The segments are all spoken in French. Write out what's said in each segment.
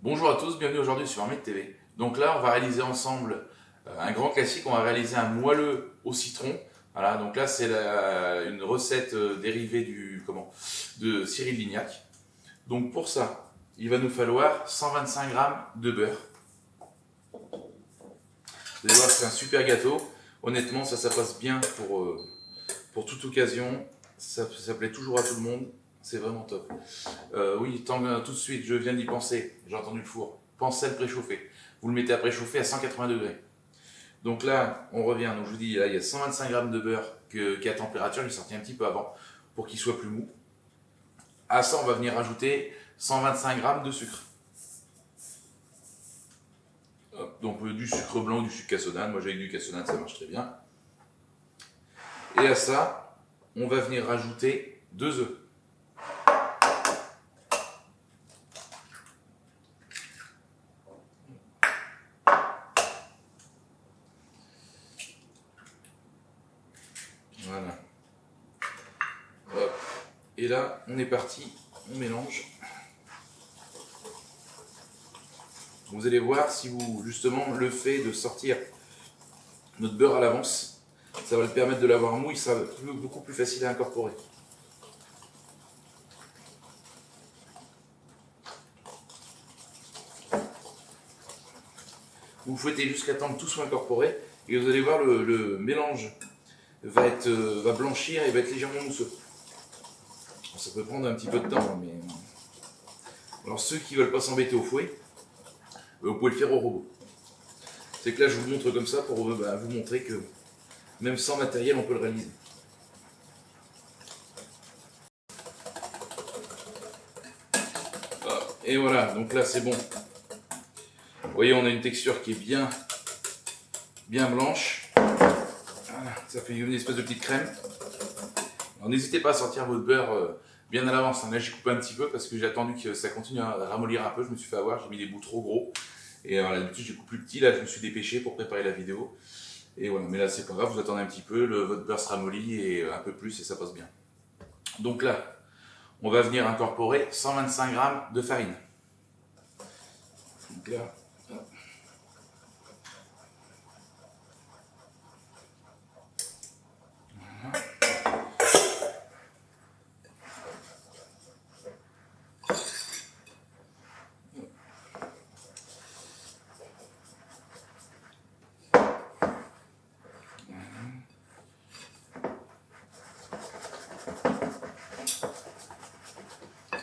Bonjour à tous, bienvenue aujourd'hui sur Marmite TV. Donc là, on va réaliser ensemble un grand classique, on va réaliser un moelleux au citron. Voilà, donc là c'est une recette dérivée de Cyril Lignac. Donc pour ça, il va nous falloir 125 g de beurre. Vous allez voir, c'est un super gâteau. Honnêtement, ça passe bien pour toute occasion. Ça plaît toujours à tout le monde. C'est vraiment top. Oui, tout de suite, je viens d'y penser. J'ai entendu le four. Pensez à le préchauffer. Vous le mettez à préchauffer à 180 degrés. Donc là, on revient. Donc je vous dis, là, il y a 125 g de beurre qui est à température. J'ai sorti un petit peu avant pour qu'il soit plus mou. À ça, on va venir rajouter 125 g de sucre. Hop, donc du sucre blanc ou du sucre cassonade. Moi, j'ai du cassonade, ça marche très bien. Et à ça, on va venir rajouter 2 œufs. Voilà. Hop. Et là, on est parti, on mélange. Vous allez voir si justement, le fait de sortir notre beurre à l'avance, ça va le permettre de l'avoir mou, il sera beaucoup plus facile à incorporer. Vous fouettez jusqu'à temps que tout soit incorporé et vous allez voir le mélange va blanchir et va être légèrement mousseux. Ça peut prendre un petit peu de temps, mais alors ceux qui ne veulent pas s'embêter au fouet, vous pouvez le faire au robot. C'est que là je vous montre comme ça pour vous montrer que même sans matériel on peut le réaliser. Et voilà, donc là c'est bon. Vous voyez, on a une texture qui est bien blanche. Voilà, ça fait une espèce de petite crème. Alors n'hésitez pas à sortir votre beurre bien à l'avance. Là j'ai coupé un petit peu parce que j'ai attendu que ça continue à ramollir un peu. Je me suis fait avoir, j'ai mis des bouts trop gros. Et d'habitude j'ai coupé plus petit, là je me suis dépêché pour préparer la vidéo. Et voilà, mais là c'est pas grave, vous attendez un petit peu, votre beurre sera molli et un peu plus et ça passe bien. Donc là, on va venir incorporer 125 g de farine. Donc là,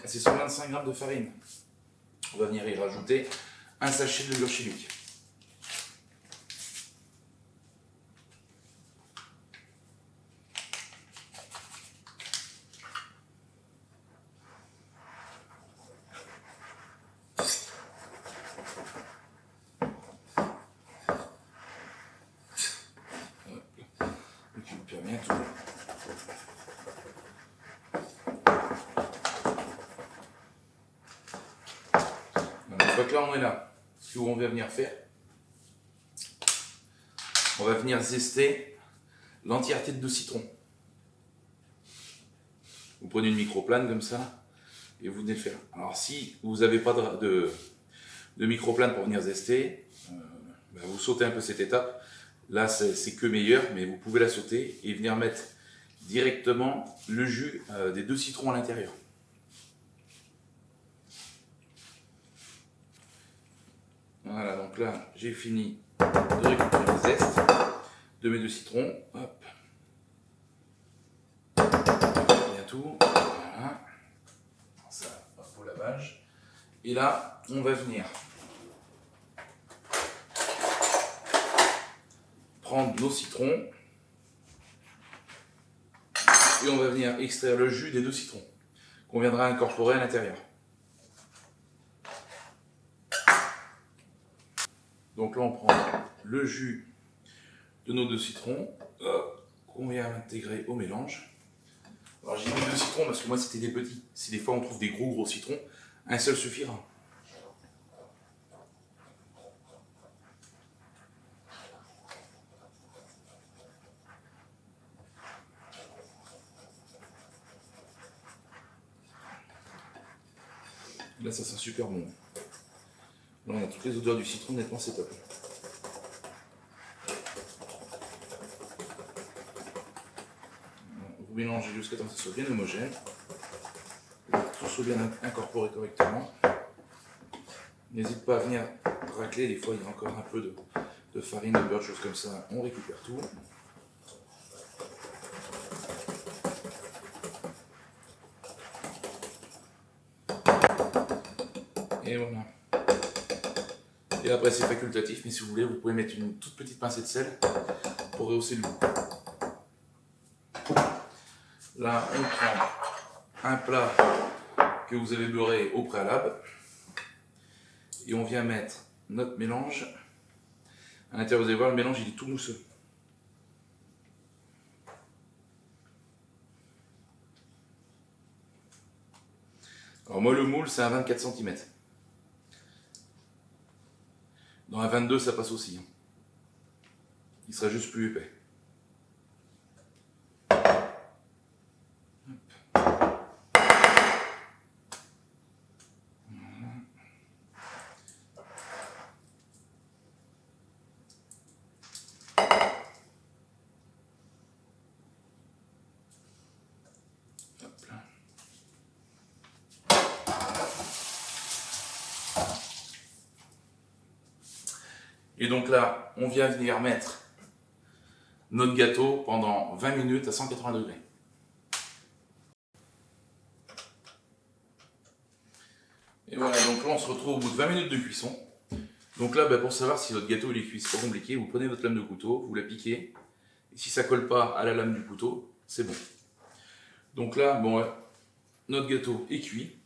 c'est 125 g de farine. On va venir y rajouter un sachet de beurre chimique. On récupère bien tout. Donc là on est là. Ce qu'on va venir faire, on va venir zester l'entièreté de 2 citrons. Vous prenez une microplane comme ça et vous venez le faire. Alors si vous n'avez pas de microplane pour venir zester, vous sautez un peu cette étape. Là c'est que meilleur, mais vous pouvez la sauter et venir mettre directement le jus des 2 citrons à l'intérieur. Voilà, donc là j'ai fini de récupérer le zeste de mes 2 citrons. Hop. Bien tout. Voilà. Ça, au lavage. Et là, on va venir prendre nos citrons et on va venir extraire le jus des 2 citrons qu'on viendra incorporer à l'intérieur. Donc là, on prend le jus de nos 2 citrons qu'on vient intégrer au mélange. Alors j'ai mis 2 citrons parce que moi c'était des petits. Si des fois on trouve des gros citrons, un seul suffira. Là ça sent super bon. Là, on a toutes les odeurs du citron, honnêtement, c'est top. Vous mélangez jusqu'à temps que ce soit bien homogène. Tout soit bien incorporé correctement. N'hésite pas à venir racler, des fois il y a encore un peu de farine, de beurre, choses comme ça, on récupère tout. Et voilà. Et après c'est facultatif, mais si vous voulez, vous pouvez mettre une toute petite pincée de sel pour rehausser le goût. Là, on prend un plat que vous avez beurré au préalable et on vient mettre notre mélange. À l'intérieur, vous allez voir, le mélange il est tout mousseux. Alors moi, le moule, c'est un 24 cm. Dans un 22, ça passe aussi. Hein. Il sera juste plus épais. Et donc là, on vient venir mettre notre gâteau pendant 20 minutes à 180 degrés. Et voilà, donc là on se retrouve au bout de 20 minutes de cuisson. Donc là, pour savoir si votre gâteau il est cuit, c'est pas compliqué, vous prenez votre lame de couteau, vous la piquez, et si ça colle pas à la lame du couteau, c'est bon. Donc là, bon, notre gâteau est cuit.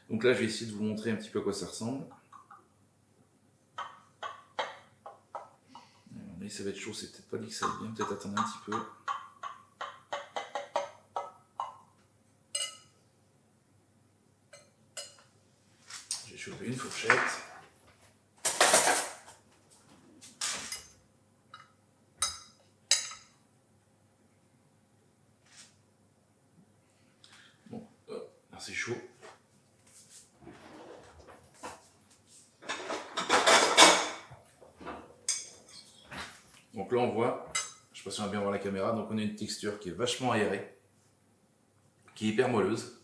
Donc là, je vais essayer de vous montrer un petit peu à quoi ça ressemble. Mais ça va être chaud, c'est peut-être pas dit que ça va bien, peut-être attendre un petit peu. J'ai chopé une fourchette. Bon, là c'est chaud. Donc là on voit, je sais pas si on va bien voir la caméra, donc on a une texture qui est vachement aérée, qui est hyper moelleuse.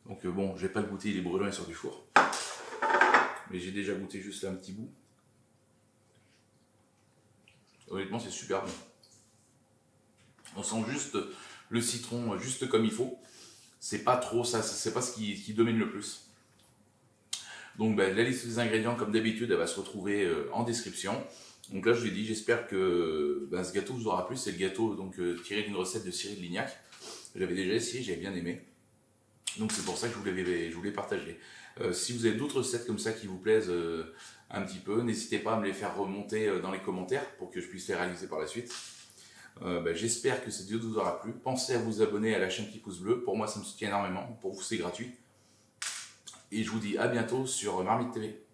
Donc bon, je vais pas le goûter, il est brûlant, il sort du four. Mais j'ai déjà goûté juste là un petit bout. Honnêtement c'est super bon. On sent juste le citron juste comme il faut. C'est pas trop ça, c'est pas ce qui domine le plus. Donc la liste des ingrédients comme d'habitude elle va se retrouver en description. Donc là je vous ai dit, j'espère que ce gâteau vous aura plu. C'est le gâteau donc, tiré d'une recette de Cyril Lignac. J'avais déjà essayé, j'avais bien aimé. Donc c'est pour ça que je voulais partager. Si vous avez d'autres recettes comme ça qui vous plaisent un petit peu, n'hésitez pas à me les faire remonter dans les commentaires pour que je puisse les réaliser par la suite. J'espère que cette vidéo vous aura plu. Pensez à vous abonner à la chaîne petit pouce bleu. Pour moi ça me soutient énormément, pour vous c'est gratuit. Et je vous dis à bientôt sur Marmite TV.